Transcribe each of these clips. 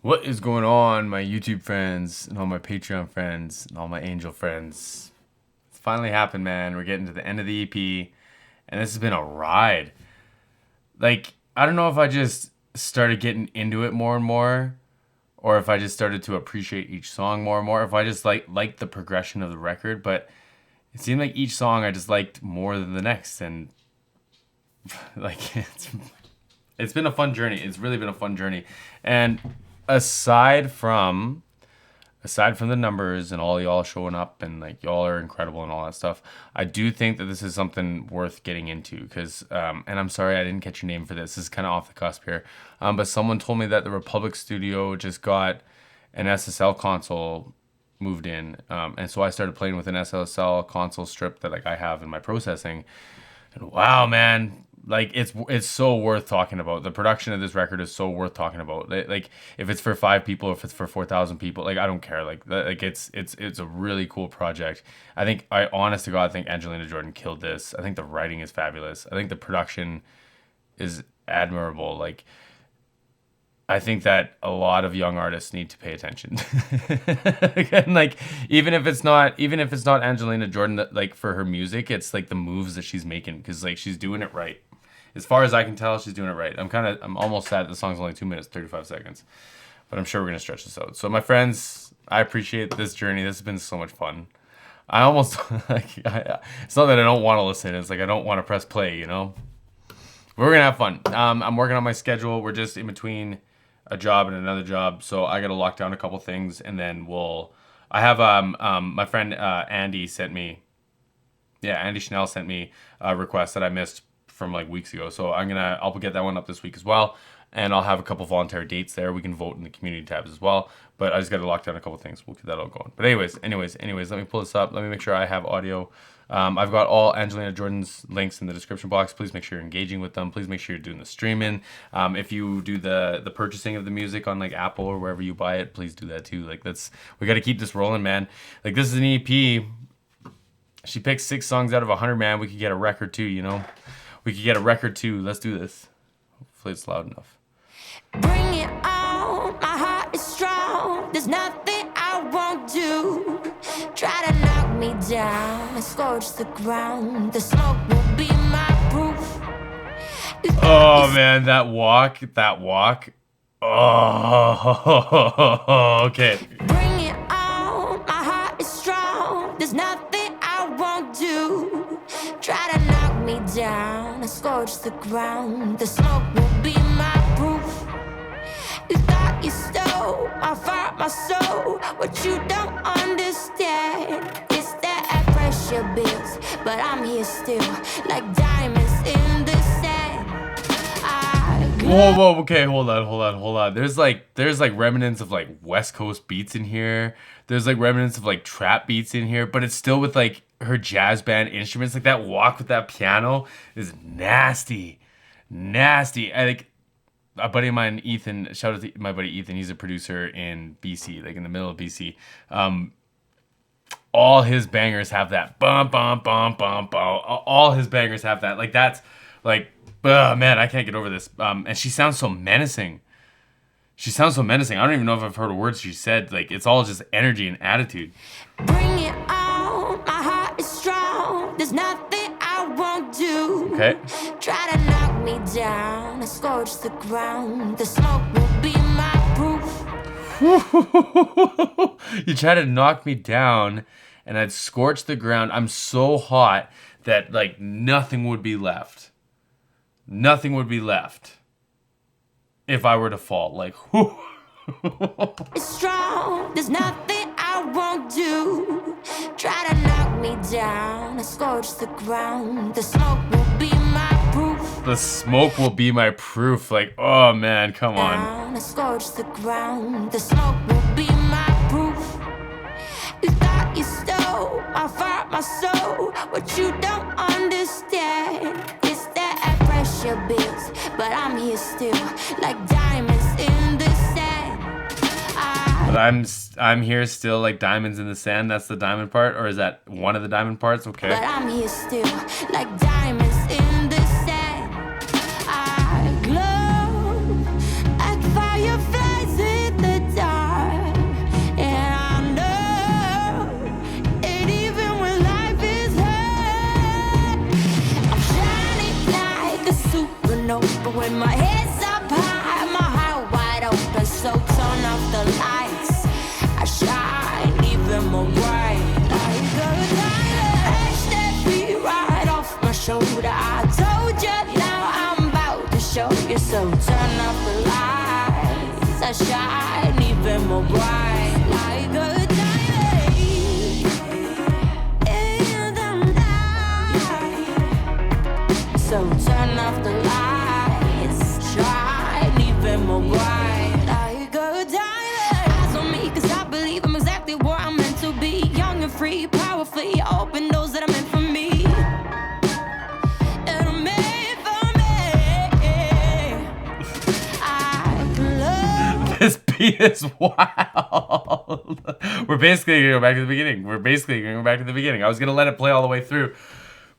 What is going on, my YouTube friends and all my Patreon friends and all my Angel friends? It's finally happened, man. We're getting to the end of the EP, and this has been a ride. Like, I don't know if I just started getting into it more and more, or if I just started to appreciate each song more and more, if I just liked the progression of the record, but it seemed like each song I just liked more than the next, and like it's been a fun journey. It's really been a fun journey, and aside from the numbers and all y'all showing up and like y'all are incredible and all that stuff, I do think that this is something worth getting into because and I'm sorry I didn't catch your name for this. This is kind of off the cusp here, but someone told me that the Republic Studio just got an SSL console moved in, and so I started playing with an SSL console strip that like I have in my processing, and wow, man, like it's so worth talking about. The production of this record is so worth talking about. Like if it's for 5 people, if it's for 4,000 people, like I don't care. Like it's a really cool project. I honest to God think Angelina Jordan killed this. I think the writing is fabulous. I think the production is admirable. Like I think that a lot of young artists need to pay attention. And like even if it's not Angelina Jordan, that like for her music, it's like the moves that she's making because like she's doing it right. As far as I can tell, she's doing it right. I'm almost sad the song's only 2 minutes 35 seconds, but I'm sure we're gonna stretch this out. So my friends, I appreciate this journey. This has been so much fun. I almost it's not that I don't want to listen. It's like I don't want to press play. You know, we're gonna have fun. I'm working on my schedule. We're just in between a job and another job, so I gotta lock down a couple things, and then I have my friend Andy Chanel sent me a request that I missed from like weeks ago, so I'll get that one up this week as well, and I'll have a couple voluntary dates there. We can vote in the community tabs as well, but I just gotta lock down a couple things. We'll get that all going. But anyways, let me pull this up. Let me make sure I have audio. I've got all Angelina Jordan's links in the description box. Please make sure you're engaging with them. Please make sure you're doing the streaming. If you do the purchasing of the music on like Apple or wherever you buy it, please do that too. Like we got to keep this rolling, man. Like this is an EP. She picked 6 songs out of 100, man. We could get a record too, you know. We could get a record too. Let's do this. Hopefully it's loud enough. Bring it on, my heart is strong. There's nothing I won't do. Try to knock me down and scorch the ground. The smoke will be my proof. Oh man, that walk. Oh, okay. Bring it on, my heart is strong. There's nothing I won't do. Try to knock me down and scorch the ground. The smoke will be my proof. You thought you stole my fire, my soul. What you don't understand is that I pressure bills, but I'm here still, like diamonds in the sand. Whoa, okay, hold on. There's like remnants of like West Coast beats in here. There's like remnants of like trap beats in here, but it's still with like her jazz band instruments. Like that walk with that piano is nasty. I like a buddy of mine, Ethan. Shout out to my buddy Ethan. He's a producer in BC, like in the middle of BC. All his bangers have that bum bum bum bum bum. All his bangers have that. Like that's like, man, I can't get over this. And she sounds so menacing. I don't even know if I've heard a word she said. Like it's all just energy and attitude. Bring it on, my heart is strong. There's nothing I won't do. Okay. Try to knock me down and scorch the ground. The smoke will be my proof. You try to knock me down and I'd scorch the ground. I'm so hot that like nothing would be left if I were to fall. Like It's strong, there's nothing I won't do. Try to knock me down and scorch the ground. The smoke will be my proof. The smoke will be my proof. Like, oh man, come on. Down and scorch the ground. The smoke will be my proof. You thought you stole my fire, my soul. What you don't understand is that I pressure bills, but I'm here still, like diamonds in the sand. But I'm here still like diamonds in the sand. That's the diamond part, or is that one of the diamond parts? Okay. But I'm here still, like diamonds in the sand. I glow like fireflies in the shoulder. I told you, now I'm about to show you. So turn off the lights, I shine even more bright like a diamond in the night. So turn off the lights, shine even more bright like a diamond. Eyes on me, cause I believe I'm exactly where I'm meant to be. Young and free, powerfully, open doors that are meant for me. And are made for me. I can love. This beat is wild. We're basically gonna go back to the beginning. I was gonna let it play all the way through,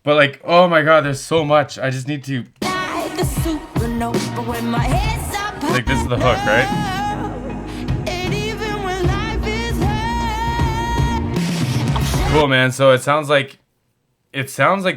but like, oh my god, there's so much. I just need to. Like a supernova when my head's up high. Like, this is the hook, right? And even when life is hard, Cool, man. So it sounds like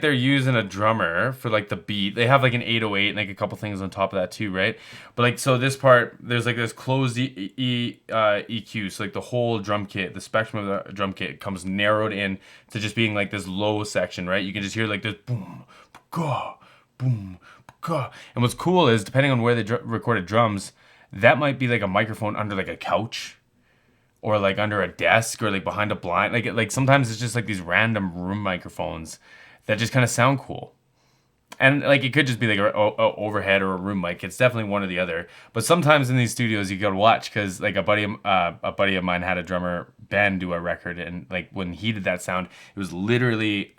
they're using a drummer for like the beat. They have like an 808 and like a couple things on top of that too, right? But like, so this part, there's like this closed EQ. So like the whole drum kit, the spectrum of the drum kit comes narrowed in to just being like this low section, right? You can just hear like this boom, ga, boom, ga. And what's cool is, depending on where they recorded drums, that might be like a microphone under like a couch, or like under a desk, or like behind a blind. Like sometimes it's just like these random room microphones that just kind of sound cool. And like, it could just be like a overhead or a room mic. It's definitely one or the other. But sometimes in these studios you gotta watch, because like a buddy of mine had a drummer, Ben, do a record, and like when he did that sound, it was literally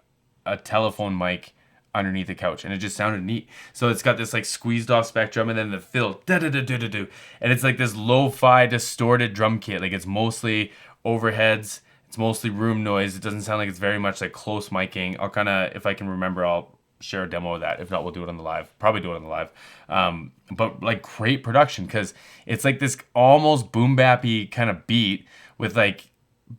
a telephone mic underneath the couch, and it just sounded neat. So it's got this like squeezed off spectrum, and then the fill, da-da-da-da-da-do, and it's like this lo-fi distorted drum kit. Like, it's mostly overheads, it's mostly room noise. It doesn't sound like it's very much like close miking. I'll kind of, if I can remember, I'll share a demo of that. If not, we'll do it on the live. Probably do it on the live. But like, great production, because it's like this almost boom bappy kind of beat with like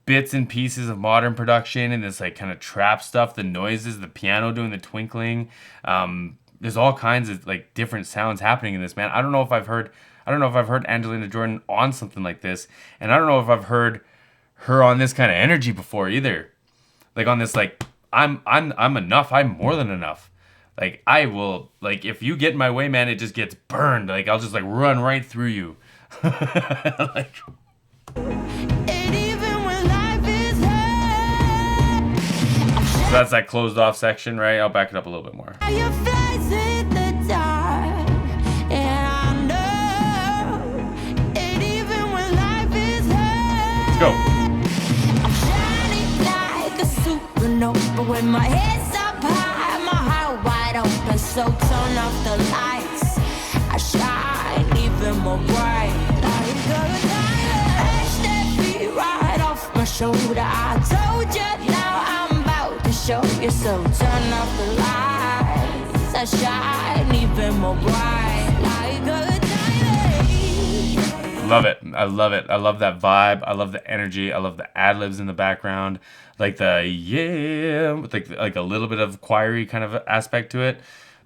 bits and pieces of modern production and this like kind of trap stuff, the noises, the piano doing the twinkling. There's all kinds of like different sounds happening in this, man. I don't know if I've heard Angelina Jordan on something like this, and I don't know if I've heard her on this kind of energy before either. Like, on this, like, I'm enough, I'm more than enough. Like, I will, like, if you get in my way, man, it just gets burned. Like, I'll just like run right through you. Like, and even when life is hard, so that's that closed off section, right? I'll back it up a little bit more. your face in the dark, and I know. And even when life is Let's hard, go. I'm shining like a supernova when my head's up high, my heart wide open. So turn off the lights, I shine even more bright like a diamond. Edge that beat right off my shoulder. I told you, now I'm about to show you. So turn off the lights, I shine even more bright like a diamond. Love it. I love it. I love that vibe. I love the energy. I love the ad-libs in the background. Like the yeah, with like a little bit of choiry kind of aspect to it.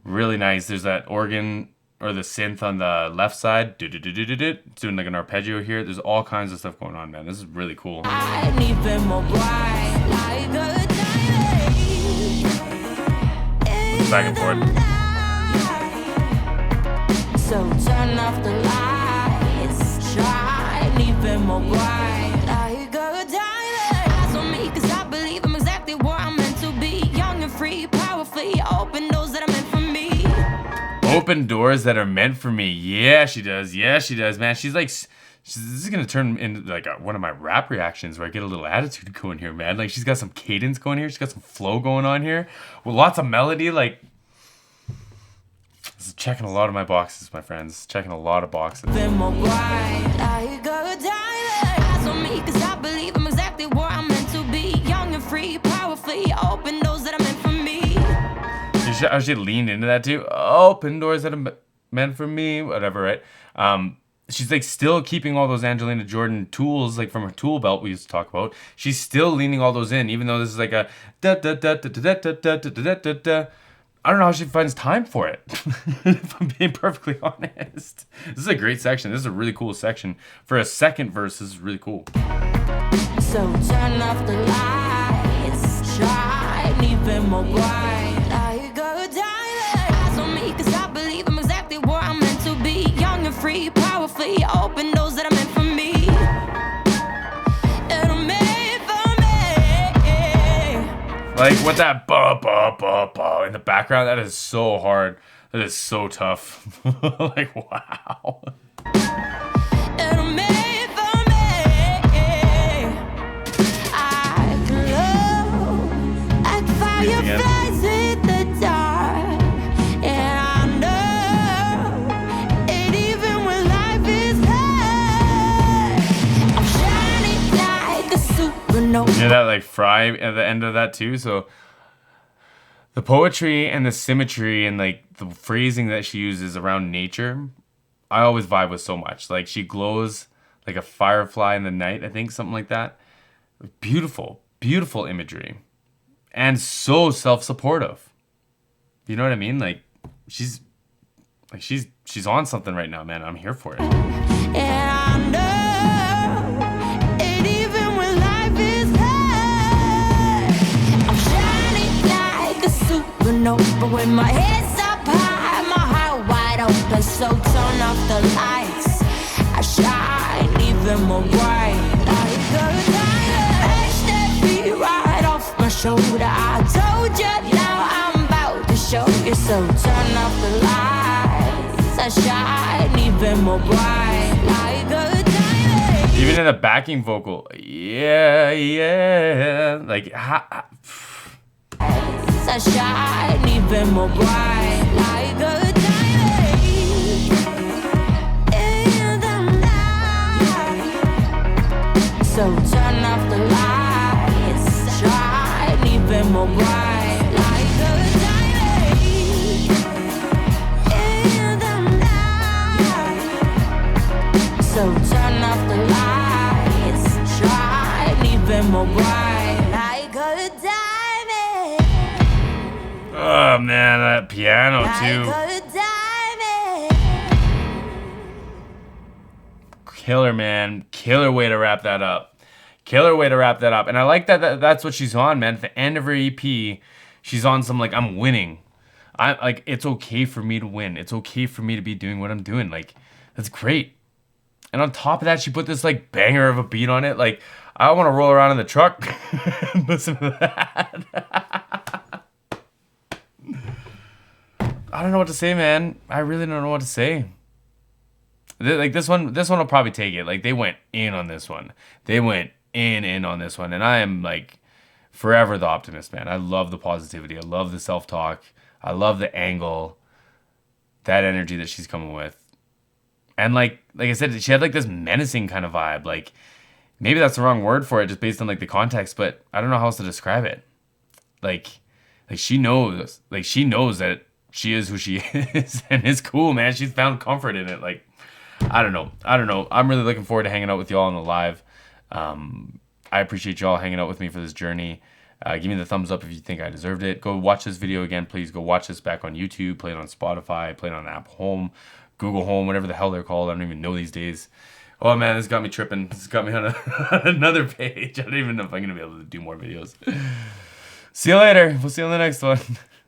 Really nice. There's that organ or the synth on the left side. It's doing like an arpeggio here. There's all kinds of stuff going on, man. This is really cool. I'm even more bright like a diamond. Back and forth. So turn off the lights, shine even more bright like a diamond. Eyes on me, cause I believe I'm exactly where I'm meant to be. Young and free, powerfully, open doors that are meant for me. Open doors that are meant for me. Yeah, she does. Yeah, she does, man. She's like, this is gonna turn into like one of my rap reactions where I get a little attitude going here, man. Like, she's got some cadence going here. She's got some flow going on here with lots of melody. Like, this is checking a lot of my boxes, my friends. Checking a lot of boxes. Even more bright like a diamond. Eyes on me, cause I believe I'm exactly where I'm meant to be. Young and free, powerfully, open doors that are meant for me. I should lean into that too. Open doors that are meant for me. Whatever, right? She's like still keeping all those Angelina Jordan tools, like from her tool belt we used to talk about. She's still leaning all those in, even though this is like a da da da da da da da da da da da. I don't know how she finds time for it. If I'm being perfectly honest, this is a great section. This is a really cool section for a second verse. This is really cool. So turn off the lights, shine even more bright like a diamond. free, powerfully open doors that are meant for me. That are made for me. Like with that ba ba ba ba in the background, that is so hard. That is so tough. Like wow. That are made for me. I glow like fireflies in the dark, and I know it even when life is hard. I'm shining like a supernova. You know that like fry at the end of that too. So the poetry and the symmetry and like the phrasing that she uses around nature, I always vibe with so much. Like she glows like a firefly in the night, I think, something like that. Beautiful, beautiful imagery. And so self-supportive. You know what I mean? Like she's on something right now, man. I'm here for it. And I know it even when life is hard. I'm shining like a supernova with my head's up high, my heart wide open. So turn off the lights, I shine even more bright. Like a diamond, edge that beat right off my shoulder. I told you now I'm about to show you. So turn off the lights, I shine even more bright. Like a diamond. Even in the backing vocal, yeah, yeah, like I shine even more bright. Like a diamond in the night. So turn off the lights, shine even more bright. Like a diamond in the night. So turn off the lights, shine even more bright. Like a diamond. oh man, that piano too. Like a diamond. Killer, man. Killer way to wrap that up. Killer way to wrap that up. And I like that's what she's on, man. At the end of her EP, she's on some like, I'm winning. I like, it's okay for me to win. It's okay for me to be doing what I'm doing. Like, that's great. And on top of that, she put this like banger of a beat on it. Like, I want to roll around in the truck and listen to that. I don't know what to say, man. I really don't know what to say. Like this one will probably take it. Like they went in on this one. They went in on this one. And I am like forever the optimist, man. I love the positivity. I love the self-talk. I love the angle, that energy that she's coming with. And like I said, she had like this menacing kind of vibe. Like maybe that's the wrong word for it just based on like the context, but I don't know how else to describe it. Like she knows that she is who she is, and it's cool, man. She's found comfort in it. Like, I don't know. I'm really looking forward to hanging out with y'all on the live. I appreciate y'all hanging out with me for this journey. Give me the thumbs up if you think I deserved it. Go watch this video again, please. Go watch this back on YouTube. Play it on Spotify. Play it on Apple Home, Google Home, whatever the hell they're called. I don't even know these days. Oh man, this got me tripping. This got me on another page. I don't even know if I'm gonna be able to do more videos. See you later. We'll see you on the next one.